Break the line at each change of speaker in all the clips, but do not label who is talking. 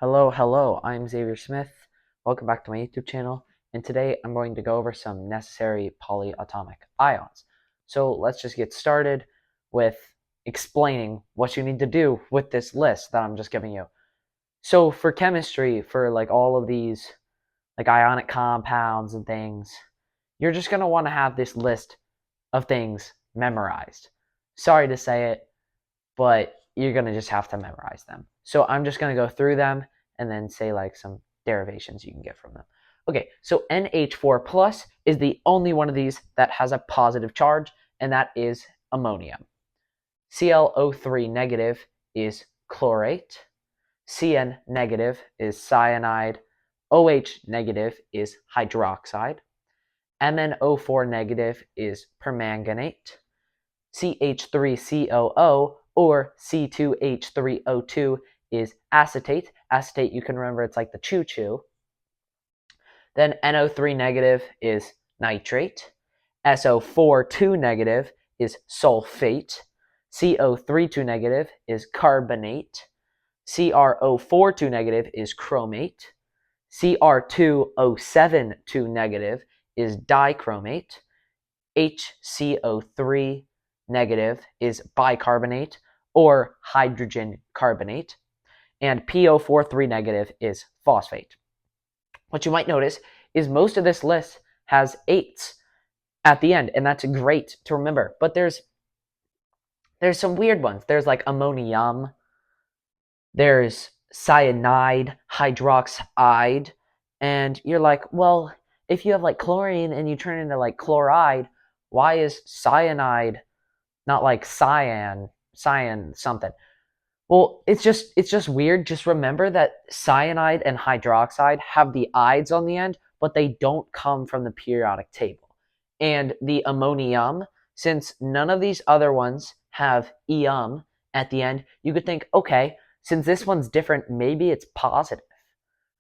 Hello, I'm Xavier Smith. Welcome back to my YouTube channel, and today I'm going to go over some necessary polyatomic ions. So let's just get started with explaining what you need to do with this list that I'm just giving you. So for chemistry, for like all of these like ionic compounds and things, you're just going to want to have this list of things memorized. Sorry to say it, but you're going to just have to memorize them. So I'm just going to go through them and then say like some derivations you can get from them. Okay, so NH4 plus is the only one of these that has a positive charge, and that is ammonium. ClO3 negative is chlorate. Cn negative is cyanide. OH negative is hydroxide. MnO4 negative is permanganate. CH3COO or C2H3O2 is acetate. Acetate, you can remember, it's like the choo-choo. Then NO3 negative is nitrate. SO4 negative is sulfate. CO3 negative is carbonate. CrO4 negative is chromate. Cr2O7 negative is dichromate. HCO3 negative is bicarbonate or hydrogen carbonate, and PO43 negative is phosphate. What you might notice is most of this list has 8s at the end, and that's great to remember. But there's some weird ones. There's like ammonium, there's cyanide, hydroxide, and you're like, well, if you have like chlorine and you turn it into like chloride, why is cyanide not like cyan something? Well, it's just weird. Just remember that cyanide and hydroxide have the ides on the end, but they don't come from the periodic table. And the ammonium, since none of these other ones have eum at the end, you could think, okay, since this one's different, maybe it's positive,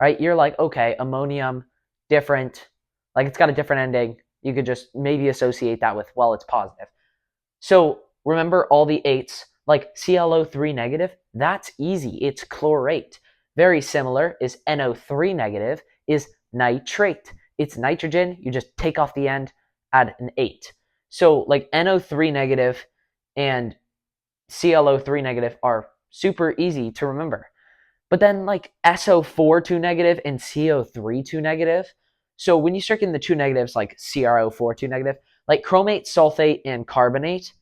right? You're like, okay, ammonium, different, like it's got a different ending. You could just maybe associate that with, well, it's positive. So remember all the 8s, like ClO3 negative, that's easy. It's chlorate. Very similar is NO3 negative is nitrate. It's nitrogen. You just take off the end, add an 8. So like NO3 negative and ClO3 negative are super easy to remember. But then like SO4 negative and CO3 negative. So when you start getting the 2 negatives like CrO4 negative, like chromate, sulfate, and carbonate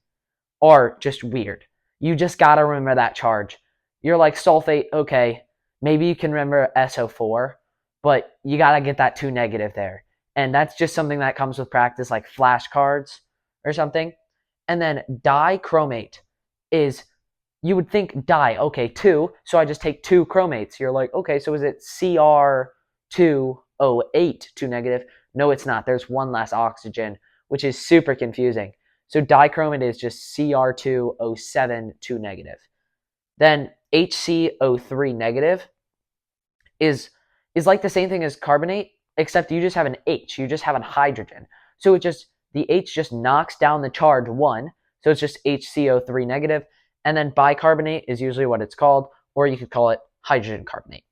are just weird. You just gotta remember that charge. You're like sulfate, okay, maybe you can remember SO4, but you gotta get that 2 negative there. And that's just something that comes with practice, like flashcards or something. And then dichromate is, you would think di, okay, 2, so I just take 2 chromates. You're like, okay, so is it Cr2O8 negative? No, it's not. There's one less oxygen, which is super confusing. So dichromate is just Cr2O7 negative. Then HCO3 negative is like the same thing as carbonate, except you just have an H. You just have a hydrogen. So it just, the H just knocks down the charge 1. So it's just HCO3 negative. And then bicarbonate is usually what it's called, or you could call it hydrogen carbonate.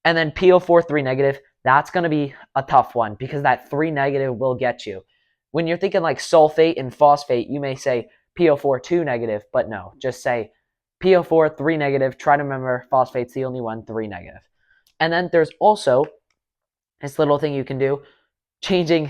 And then PO43 negative, that's going to be a tough one because that 3 negative will get you. When you're thinking like sulfate and phosphate, you may say PO4 negative, but no, just say PO4 3 negative. Try to remember phosphate's the only one 3 negative. And then there's also this little thing you can do, changing,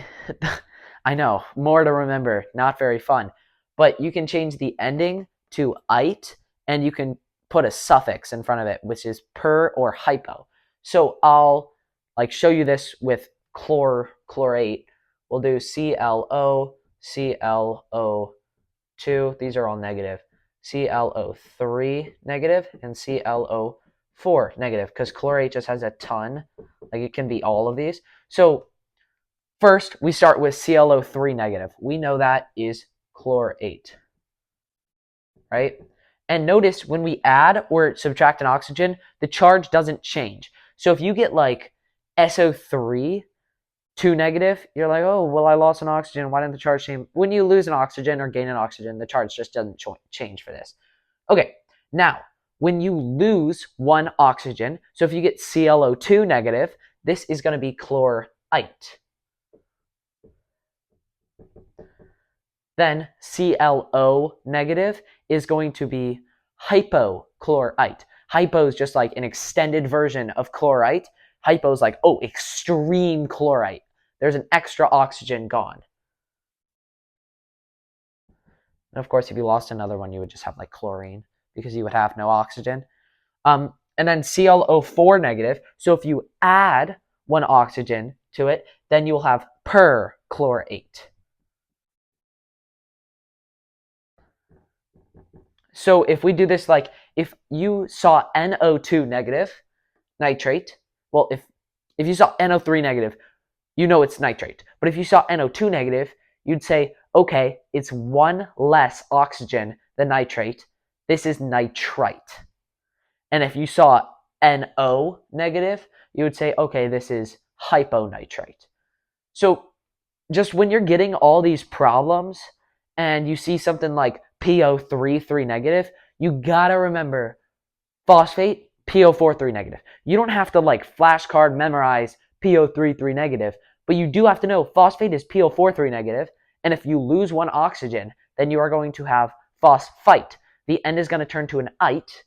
I know, more to remember, not very fun, but you can change the ending to ite, and you can put a suffix in front of it, which is per or hypo. So I'll like show you this with chlorate. We'll do ClO, ClO2. These are all negative. ClO3 negative and ClO4 negative, because chlorate just has a ton. Like it can be all of these. So first we start with ClO3 negative. We know that is chlorate, right? And notice when we add or subtract an oxygen, the charge doesn't change. So if you get like SO3 negative, you're like, oh, well, I lost an oxygen. Why didn't the charge change? When you lose an oxygen or gain an oxygen, the charge just doesn't change for this. Okay, now when you lose one oxygen, so if you get ClO2 negative, this is going to be chlorite. Then ClO negative is going to be hypochlorite. Hypo is just like an extended version of chlorite. Hypo is like, oh, extreme chlorite. There's an extra oxygen gone. And of course, if you lost another one, you would just have like chlorine because you would have no oxygen. And then ClO4 negative. So if you add one oxygen to it, then you'll have perchlorate. So if we do this, like if you saw NO2 negative nitrate, well, if you saw NO3 negative, you know it's nitrate. But if you saw NO2 negative, you'd say, okay, it's one less oxygen than nitrate. This is nitrite. And if you saw NO negative, you would say, okay, this is hyponitrite. So just when you're getting all these problems and you see something like PO3 3 negative, you gotta remember phosphate, PO4 3 negative. You don't have to like flashcard memorize PO3 3 negative, but you do have to know phosphate is PO4 3 negative, and if you lose one oxygen, then you are going to have phosphite. The end is going to turn to an ite,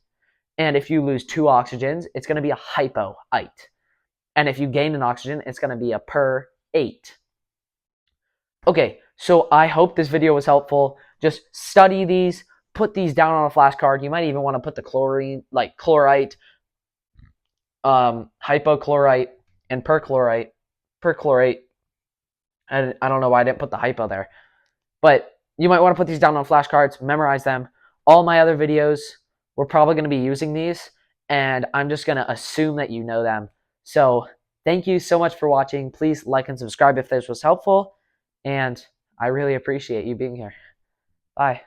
and if you lose two oxygens, it's going to be a hypoite. And if you gain an oxygen, it's going to be a per-8. Okay, so I hope this video was helpful. Just study these, put these down on a flashcard. You might even want to put the chlorine, like chlorite, hypochlorite, and perchlorate. And I don't know why I didn't put the hypo there. But you might want to put these down on flashcards, memorize them. All my other videos, we're probably going to be using these, and I'm just going to assume that you know them. So thank you so much for watching. Please like and subscribe if this was helpful, and I really appreciate you being here. Bye.